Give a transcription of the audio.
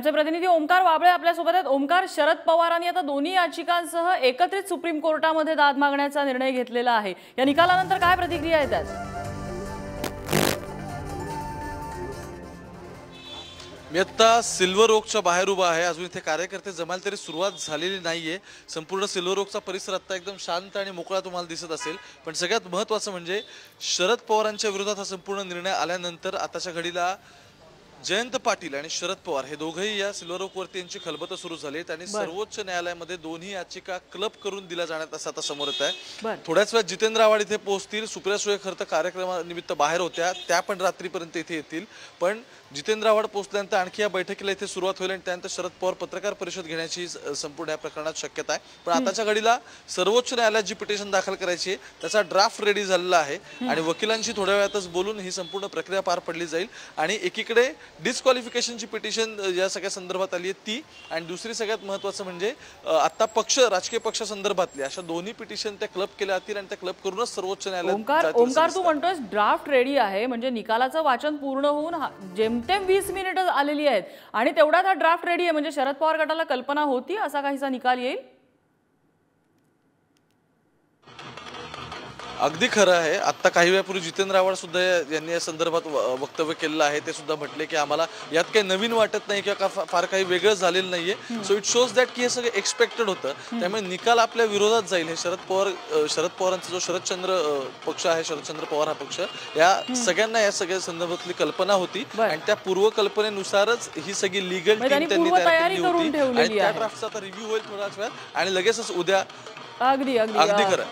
आमचे प्रतिनिधी ओमकार वाबळे आपल्या सोबत आहेत। ओमकार, शरद पवारांनी आता दोन्ही याचिकांसह एकत्रित सुप्रीम कोर्टामध्ये दाद मागण्याचा निर्णय घेतलेला आहे। या निकालानंतर काय प्रतिक्रिया येतात? मी आता सिल्वर ओकच्या बाहेर उभा आहे। अजून इथे कार्यकर्ते जमायला तरी सुरुवात झालेली नाहीये। संपूर्ण सिल्वर ओकचा परिसर आता एकदम शांत आणि मोकळा तुम्हाला दिसत असेल। पण सगळ्यात महत्त्वाचं म्हणजे शरद पवारांच्या विरोधात हा संपूर्ण निर्णय आल्यानंतर आताच्या घडीला जयंत पाटील आणि शरद पवार हे दोघेही या सिल्वर ओकवरती यांची खलबतं सुरू झाली आणि सर्वोच्च न्यायालयामध्ये दोन्ही याचिका क्लब करून दिल्या जाण्यात असं आता समोर येत आहे। थोड्याच वेळात जितेंद्र आव्हाड इथे पोहोचतील। सुप्रिया सुळे खरं तर कार्यक्रमानिमित्त बाहेर होत्या, त्या पण रात्रीपर्यंत इथे येतील। पण जितेंद्र आव्हाड पोहोचल्यानंतर आणखी या बैठकीला इथे सुरुवात होईल आणि त्यानंतर शरद पवार पत्रकार परिषद घेण्याची संपूर्ण या प्रकरणात शक्यता आहे। पण आताच्या घडीला सर्वोच्च न्यायालयात जी पिटिशन दाखल करायची आहे त्याचा ड्राफ्ट रेडी झालेला आहे आणि वकिलांशी थोड्या वेळातच बोलून ही संपूर्ण प्रक्रिया पार पडली जाईल। आणि एकीकडे डिस्क्वालिफिकेशनची पिटिशन या सगळ्या संदर्भात आली आहे ती, आणि दुसरी सगळ्यात महत्त्वाचं म्हणजे आता राजकीय पक्षासंदर्भातली अशा दोन्ही पिटिशन त्या क्लब केल्या जातील आणि त्या क्लब करूनच सर्वोच्च न्यायालयात। ओमकार, तू म्हणतोस ड्राफ्ट रेडी आहे म्हणजे निकालाचं वाचन पूर्ण होऊन जेमतेम 20 मिनिटं आलेली आहेत आणि तेवढाच हा ड्राफ्ट रेडी आहे म्हणजे शरद पवार गटाला कल्पना होती असा काहीसा निकाल येईल? अगदी खरं आहे। आता काही वेळापूर्वी जितेंद्र आव्हाड सुद्धा यांनी या संदर्भात वक्तव्य केलेलं आहे। ते सुद्धा म्हटले की आम्हाला यात काही नवीन वाटत नाही किंवा फार काही वेगळं झालेलं नाहीये। सो इट शोज दॅट की हे सगळं एक्सपेक्टेड होतं, त्यामुळे निकाल आपल्या विरोधात जाईल। हे शरद पवारांचा जो शरदचंद्र पक्ष आहे, शरदचंद्र पवार हा पक्ष, या सगळ्यांना या सगळ्या संदर्भातली कल्पना होती आणि त्या पूर्वकल्पनेनुसारच ही सगळी लीगल टीम त्यांनी तयार केली होती आणि त्या ड्राफ्टचा आता रिव्ह्यू होईल थोड्याच वेळात आणि लगेचच उद्या। अगदी खरं।